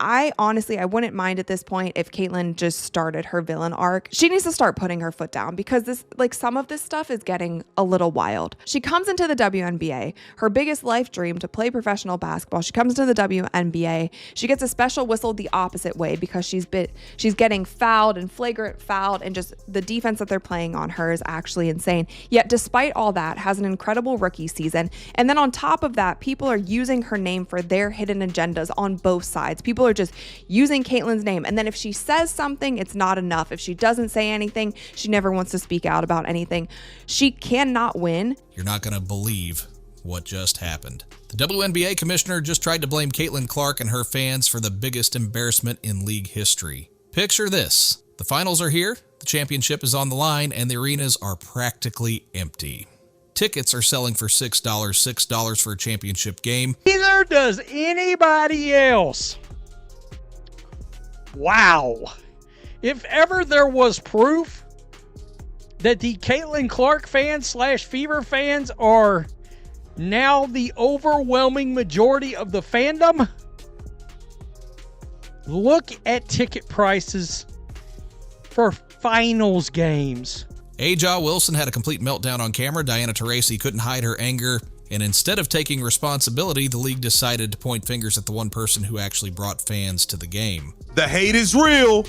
I honestly, I wouldn't mind at this point if Caitlyn just started her villain arc. She needs to start putting her foot down because this, like, some of this stuff is getting a little wild. She comes into the WNBA, her biggest life dream to play professional basketball. She comes into the WNBA. She gets a special whistle the opposite way because she's getting fouled and flagrant fouled, and just the defense that they're playing on her is actually insane. Yet despite all that, has an incredible rookie season. And then on top of that, people are using her name for their hidden agendas on both sides. People are just using Caitlyn's name. And then if she says something, it's not enough. If she doesn't say anything, she never wants to speak out about anything. She cannot win. You're not going to believe what just happened. The WNBA Commissioner just tried to blame Caitlin Clark and her fans for the biggest embarrassment in league history. Picture this. The finals are here, the championship is on the line, and the arenas are practically empty. Tickets are selling for $6 for a championship game. Neither does anybody else. Wow. If ever there was proof that the Caitlin Clark fans / Fever fans are now the overwhelming majority of the fandom, look at ticket prices for finals games. Aja Wilson had a complete meltdown on camera. Diana Taurasi couldn't hide her anger, and instead of taking responsibility, the league decided to point fingers at the one person who actually brought fans to the game. The hate is real.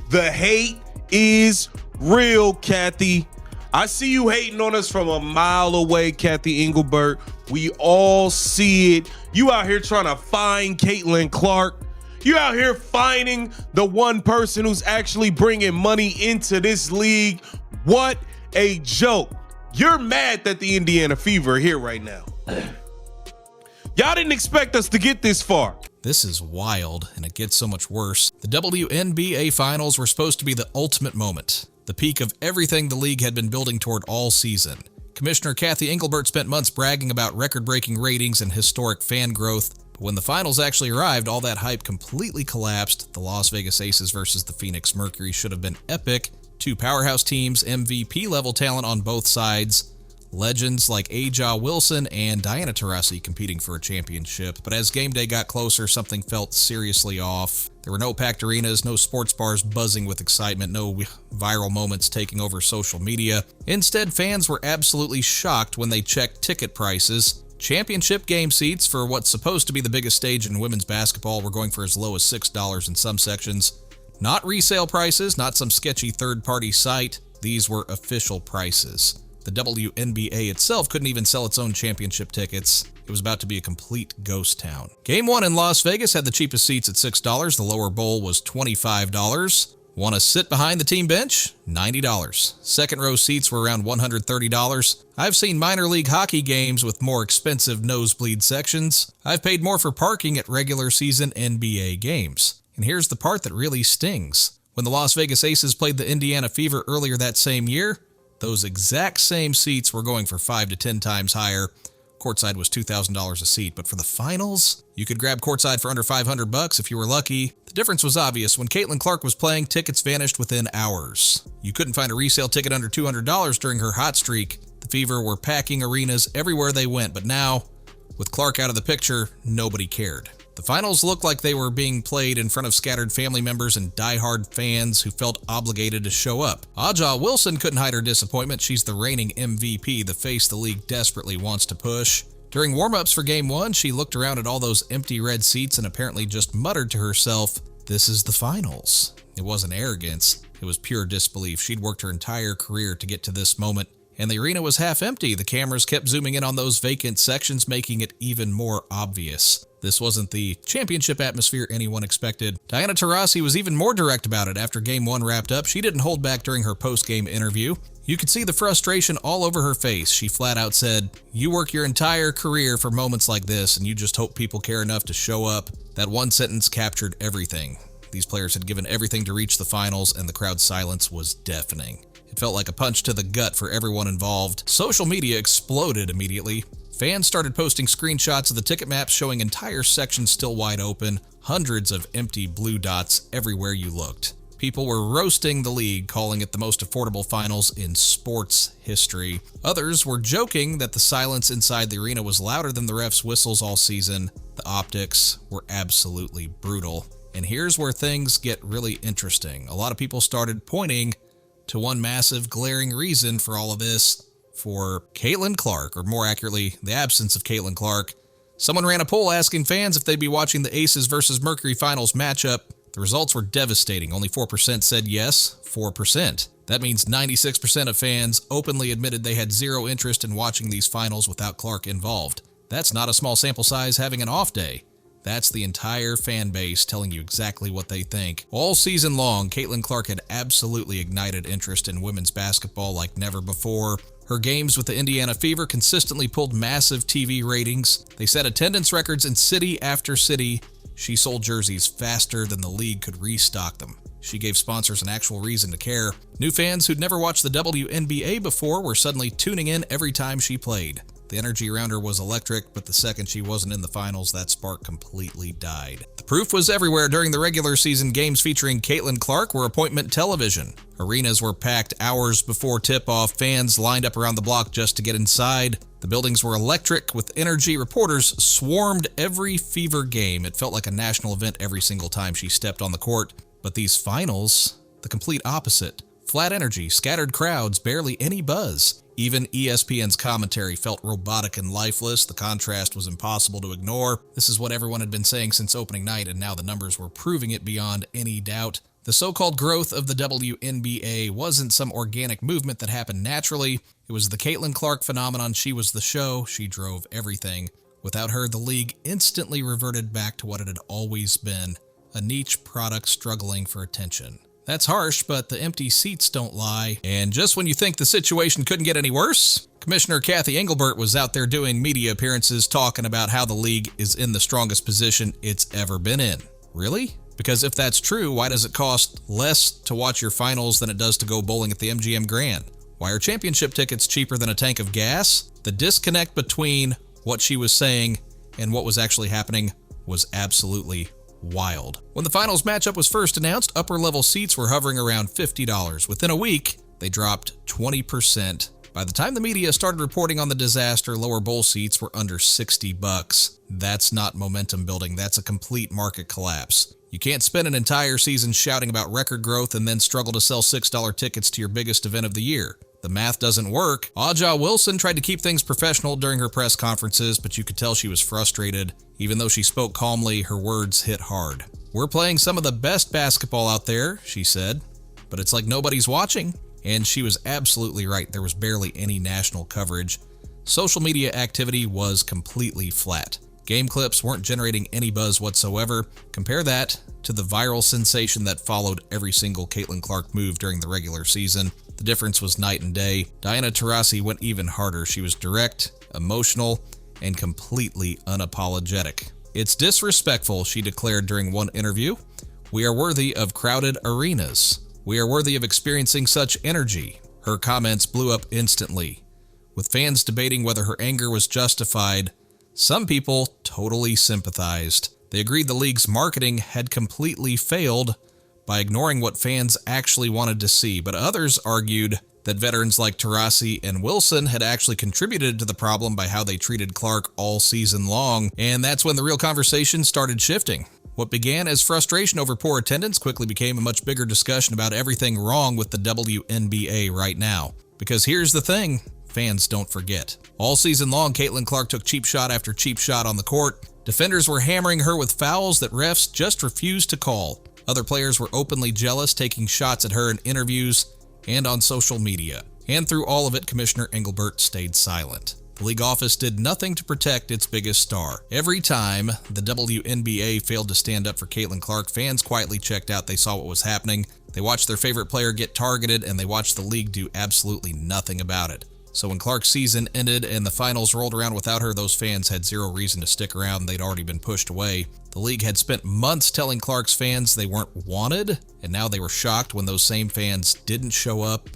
The hate is real, Kathy. I see you hating on us from a mile away, Kathy Engelbert. We all see it. You out here trying to find Caitlin Clark. You out here finding the one person who's actually bringing money into this league. What a joke. You're mad that the Indiana Fever are here right now. Y'all didn't expect us to get this far. This is wild, and it gets so much worse. The WNBA Finals were supposed to be the ultimate moment, the peak of everything the league had been building toward all season. Commissioner Kathy Engelbert spent months bragging about record-breaking ratings and historic fan growth. But when the finals actually arrived, all that hype completely collapsed. The Las Vegas Aces versus the Phoenix Mercury should have been epic. Two powerhouse teams, MVP-level talent on both sides, legends like Aja Wilson and Diana Taurasi competing for a championship. But as game day got closer, something felt seriously off. There were no packed arenas, no sports bars buzzing with excitement, no viral moments taking over social media. Instead, fans were absolutely shocked when they checked ticket prices. Championship game seats for what's supposed to be the biggest stage in women's basketball were going for as low as $6 in some sections. Not resale prices, not some sketchy third-party site. These were official prices. The WNBA itself couldn't even sell its own championship tickets. It was about to be a complete ghost town. Game 1 in Las Vegas had the cheapest seats at $6. The lower bowl was $25. Want to sit behind the team bench? $90. Second row seats were around $130. I've seen minor league hockey games with more expensive nosebleed sections. I've paid more for parking at regular season NBA games. And here's the part that really stings. When the Las Vegas Aces played the Indiana Fever earlier that same year, those exact same seats were going for 5 to 10 times higher. Courtside was $2,000 a seat, but for the finals, you could grab courtside for under $500 if you were lucky. The difference was obvious. When Caitlin Clark was playing, tickets vanished within hours. You couldn't find a resale ticket under $200 during her hot streak. The Fever were packing arenas everywhere they went, but now, with Clark out of the picture, nobody cared. The finals looked like they were being played in front of scattered family members and diehard fans who felt obligated to show up. Aja Wilson couldn't hide her disappointment. She's the reigning MVP, the face the league desperately wants to push. During warm-ups for Game 1, she looked around at all those empty red seats and apparently just muttered to herself, "This is the finals." It wasn't arrogance. It was pure disbelief. She'd worked her entire career to get to this moment, and the arena was half empty. The cameras kept zooming in on those vacant sections, making it even more obvious. This wasn't the championship atmosphere anyone expected. Diana Taurasi was even more direct about it after Game 1 wrapped up. She didn't hold back during her post-game interview. You could see the frustration all over her face. She flat out said, "You work your entire career for moments like this, and you just hope people care enough to show up." That one sentence captured everything. These players had given everything to reach the finals, and the crowd's silence was deafening. It felt like a punch to the gut for everyone involved. Social media exploded immediately. Fans started posting screenshots of the ticket maps showing entire sections still wide open, hundreds of empty blue dots everywhere you looked. People were roasting the league, calling it the most affordable finals in sports history. Others were joking that the silence inside the arena was louder than the refs' whistles all season. The optics were absolutely brutal. And here's where things get really interesting. A lot of people started pointing to one massive glaring reason for all of this, for Caitlin Clark, or more accurately, the absence of Caitlin Clark. Someone ran a poll asking fans if they'd be watching the Aces versus Mercury finals matchup. The results were devastating. Only 4% said yes, 4%. That means 96% of fans openly admitted they had zero interest in watching these finals without Clark involved. That's not a small sample size having an off day. That's the entire fan base telling you exactly what they think. All season long, Caitlin Clark had absolutely ignited interest in women's basketball like never before. Her games with the Indiana Fever consistently pulled massive TV ratings. They set attendance records in city after city. She sold jerseys faster than the league could restock them. She gave sponsors an actual reason to care. New fans who'd never watched the WNBA before were suddenly tuning in every time she played. The energy around her was electric, but the second she wasn't in the finals, that spark completely died. The proof was everywhere during the regular season games featuring Caitlin Clark were appointment television. Arenas were packed hours before tip-off. Fans lined up around the block just to get inside. The buildings were electric with energy. Reporters swarmed every Fever game. It felt like a national event every single time she stepped on the court. But these finals, the complete opposite. Flat energy, scattered crowds, barely any buzz. Even ESPN's commentary felt robotic and lifeless. The contrast was impossible to ignore. This is what everyone had been saying since opening night, and now the numbers were proving it beyond any doubt. The so-called growth of the WNBA wasn't some organic movement that happened naturally. It was the Caitlin Clark phenomenon. She was the show. She drove everything. Without her, the league instantly reverted back to what it had always been, a niche product struggling for attention. That's harsh, but the empty seats don't lie. And just when you think the situation couldn't get any worse, Commissioner Kathy Engelbert was out there doing media appearances talking about how the league is in the strongest position it's ever been in. Really? Because if that's true, why does it cost less to watch your finals than it does to go bowling at the MGM Grand? Why are championship tickets cheaper than a tank of gas? The disconnect between what she was saying and what was actually happening was absolutely wild. When the finals matchup was first announced, upper-level seats were hovering around $50. Within a week, they dropped 20%. By the time the media started reporting on the disaster, lower bowl seats were under $60. That's not momentum building. That's a complete market collapse. You can't spend an entire season shouting about record growth and then struggle to sell $6 tickets to your biggest event of the year. The math doesn't work. Aja Wilson tried to keep things professional during her press conferences, but you could tell she was frustrated. Even though she spoke calmly, her words hit hard. "We're playing some of the best basketball out there," she said, "but it's like nobody's watching." And she was absolutely right. There was barely any national coverage. Social media activity was completely flat. Game clips weren't generating any buzz whatsoever. Compare that to the viral sensation that followed every single Caitlin Clark move during the regular season. The difference was night and day. Diana Taurasi went even harder. She was direct, emotional, and completely unapologetic. "It's disrespectful," she declared during one interview. "We are worthy of crowded arenas. We are worthy of experiencing such energy." Her comments blew up instantly, with fans debating whether her anger was justified. Some people totally sympathized. They agreed the league's marketing had completely failed by ignoring what fans actually wanted to see, but others argued that veterans like Taurasi and Wilson had actually contributed to the problem by how they treated Clark all season long, and that's when the real conversation started shifting. What began as frustration over poor attendance quickly became a much bigger discussion about everything wrong with the WNBA right now. Because here's the thing, fans don't forget. All season long, Caitlin Clark took cheap shot after cheap shot on the court. Defenders were hammering her with fouls that refs just refused to call. Other players were openly jealous, taking shots at her in interviews and on social media. And through all of it, Commissioner Engelbert stayed silent. The league office did nothing to protect its biggest star. Every time the WNBA failed to stand up for Caitlin Clark, fans quietly checked out. They saw what was happening. They watched their favorite player get targeted, and they watched the league do absolutely nothing about it. So when Clark's season ended and the finals rolled around without her, those fans had zero reason to stick around. They'd already been pushed away. The league had spent months telling Clark's fans they weren't wanted, and now they were shocked when those same fans didn't show up.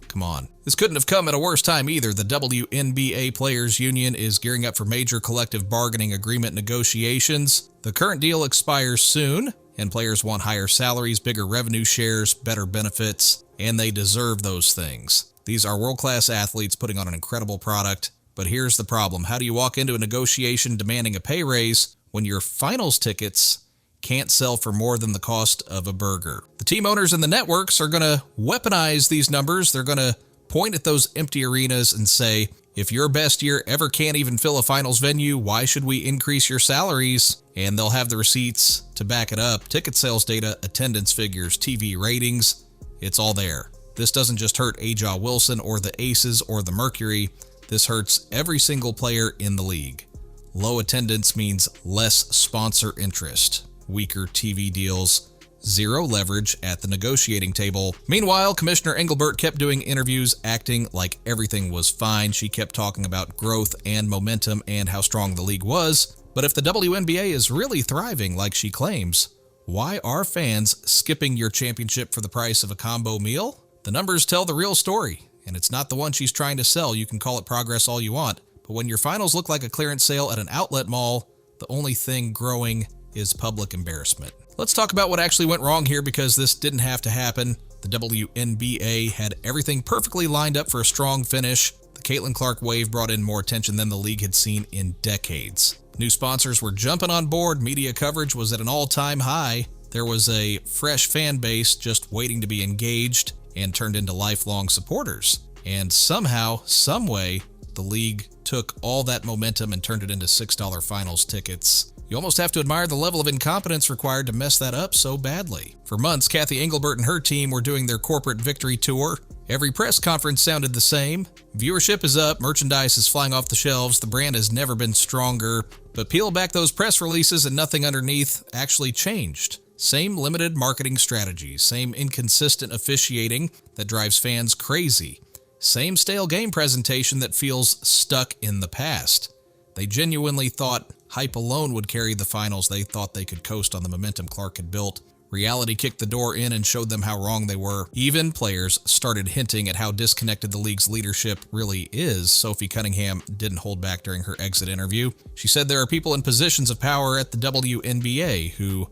Come on. This couldn't have come at a worse time either. The WNBA Players Union is gearing up for major collective bargaining agreement negotiations. The current deal expires soon, and players want higher salaries, bigger revenue shares, better benefits, and they deserve those things. These are world-class athletes putting on an incredible product, but here's the problem. How do you walk into a negotiation demanding a pay raise when your finals tickets can't sell for more than the cost of a burger. The team owners and the networks are going to weaponize these numbers. They're going to point at those empty arenas and say, if your best year ever can't even fill a finals venue, why should we increase your salaries? And they'll have the receipts to back it up. Ticket sales data, attendance figures, TV ratings, it's all there. This doesn't just hurt A.J. Wilson or the Aces or the Mercury. This hurts every single player in the league. Low attendance means less sponsor interest, weaker TV deals, zero leverage at the negotiating table. Meanwhile, Commissioner Engelbert kept doing interviews acting like everything was fine. She kept talking about growth and momentum and how strong the league was. But if the WNBA is really thriving like she claims, why are fans skipping your championship for the price of a combo meal? The numbers tell the real story, and it's not the one she's trying to sell. You can call it progress all you want, but when your finals look like a clearance sale at an outlet mall, the only thing growing is public embarrassment. Let's talk about what actually went wrong here, because this didn't have to happen. The WNBA had everything perfectly lined up for a strong finish. The Caitlin Clark wave brought in more attention than the league had seen in decades. New sponsors were jumping on board. Media coverage was at an all-time high. There was a fresh fan base just waiting to be engaged and turned into lifelong supporters. And somehow, someway, the league took all that momentum and turned it into $6 finals tickets. You almost have to admire the level of incompetence required to mess that up so badly. For months, Kathy Engelbert and her team were doing their corporate victory tour. Every press conference sounded the same. Viewership is up, merchandise is flying off the shelves, the brand has never been stronger. But peel back those press releases and nothing underneath actually changed. Same limited marketing strategies, same inconsistent officiating that drives fans crazy. Same stale game presentation that feels stuck in the past. They genuinely thought hype alone would carry the finals. They thought they could coast on the momentum Clark had built. Reality kicked the door in and showed them how wrong they were. Even players started hinting at how disconnected the league's leadership really is. Sophie Cunningham didn't hold back during her exit interview. She said there are people in positions of power at the WNBA who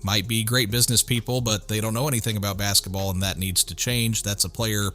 might be great business people, but they don't know anything about basketball, and that needs to change. That's a player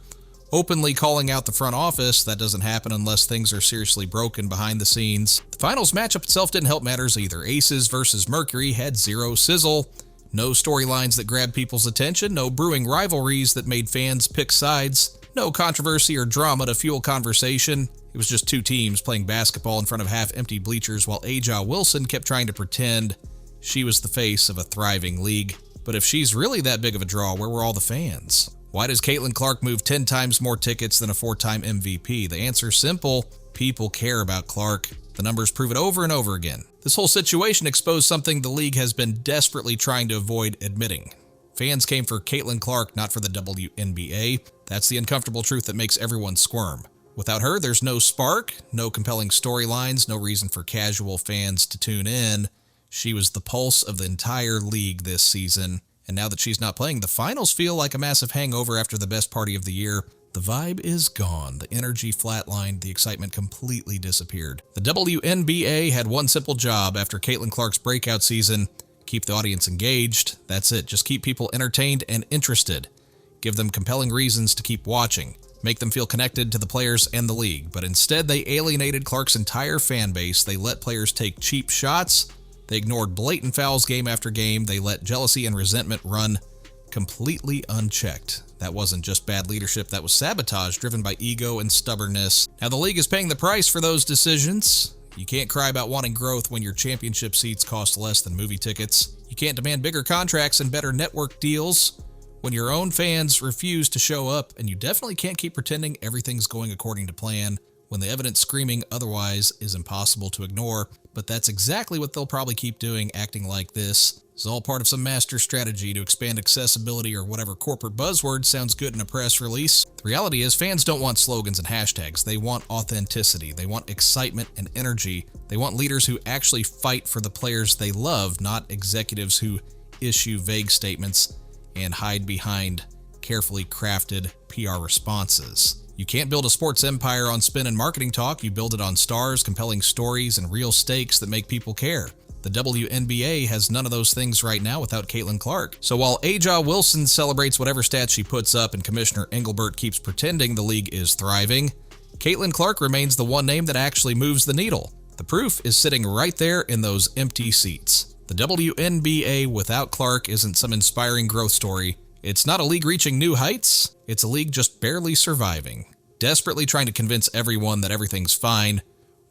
openly calling out the front office. That doesn't happen unless things are seriously broken behind the scenes. The finals matchup itself didn't help matters either. Aces versus Mercury had zero sizzle. No storylines that grabbed people's attention, no brewing rivalries that made fans pick sides, no controversy or drama to fuel conversation. It was just two teams playing basketball in front of half-empty bleachers while A.J. Wilson kept trying to pretend she was the face of a thriving league. But if she's really that big of a draw, where were all the fans? Why does Caitlin Clark move 10 times more tickets than a 4-time MVP? The answer's simple. People care about Clark. The numbers prove it over and over again. This whole situation exposed something the league has been desperately trying to avoid admitting. Fans came for Caitlin Clark, not for the WNBA. That's the uncomfortable truth that makes everyone squirm. Without her, there's no spark, no compelling storylines, no reason for casual fans to tune in. She was the pulse of the entire league this season. And now that she's not playing, the finals feel like a massive hangover after the best party of the year. The vibe is gone. The energy flatlined. The excitement completely disappeared. The WNBA had one simple job after Caitlin Clark's breakout season: keep the audience engaged. That's it. Just keep people entertained and interested. Give them compelling reasons to keep watching. Make them feel connected to the players and the league. But instead, they alienated Clark's entire fan base. They let players take cheap shots. They ignored blatant fouls game after game. They let jealousy and resentment run completely unchecked. That wasn't just bad leadership, that was sabotage driven by ego and stubbornness. Now the league is paying the price for those decisions. You can't cry about wanting growth when your championship seats cost less than movie tickets. You can't demand bigger contracts and better network deals when your own fans refuse to show up, and you definitely can't keep pretending everything's going according to plan when the evidence screaming otherwise is impossible to ignore. But that's exactly what they'll probably keep doing, acting like this. It's all part of some master strategy to expand accessibility or whatever corporate buzzword sounds good in a press release. The reality is, fans don't want slogans and hashtags. They want authenticity. They want excitement and energy. They want leaders who actually fight for the players they love, not executives who issue vague statements and hide behind carefully crafted PR responses. You can't build a sports empire on spin and marketing talk. You build it on stars, compelling stories, and real stakes that make people care. The WNBA has none of those things right now without Caitlin Clark. So while A.J. Wilson celebrates whatever stats she puts up and Commissioner Engelbert keeps pretending the league is thriving, Caitlin Clark remains the one name that actually moves the needle. The proof is sitting right there in those empty seats. The WNBA without Clark isn't some inspiring growth story. It's not a league reaching new heights, it's a league just barely surviving, desperately trying to convince everyone that everything's fine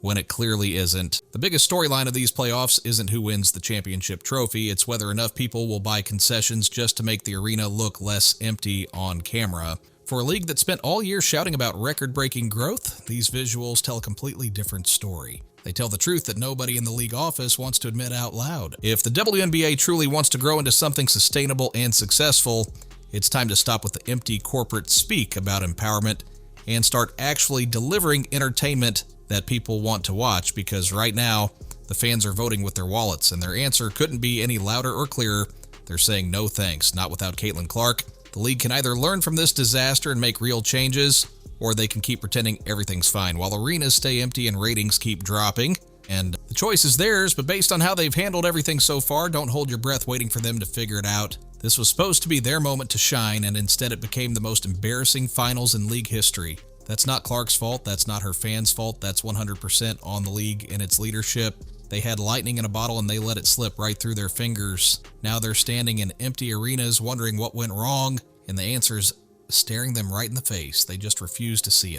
when it clearly isn't. The biggest storyline of these playoffs isn't who wins the championship trophy, it's whether enough people will buy concessions just to make the arena look less empty on camera. For a league that spent all year shouting about record-breaking growth, these visuals tell a completely different story. They tell the truth that nobody in the league office wants to admit out loud. If the WNBA truly wants to grow into something sustainable and successful, it's time to stop with the empty corporate speak about empowerment and start actually delivering entertainment that people want to watch, because right now, the fans are voting with their wallets, and their answer couldn't be any louder or clearer. They're saying no thanks, not without Caitlin Clark. The league can either learn from this disaster and make real changes, or they can keep pretending everything's fine while arenas stay empty and ratings keep dropping. And the choice is theirs, but based on how they've handled everything so far, don't hold your breath waiting for them to figure it out. This was supposed to be their moment to shine, and instead it became the most embarrassing finals in league history. That's not Clark's fault, that's not her fans' fault, that's 100% on the league and its leadership. They had lightning in a bottle and they let it slip right through their fingers. Now they're standing in empty arenas wondering what went wrong, and the answer's staring them right in the face. They just refuse to see it.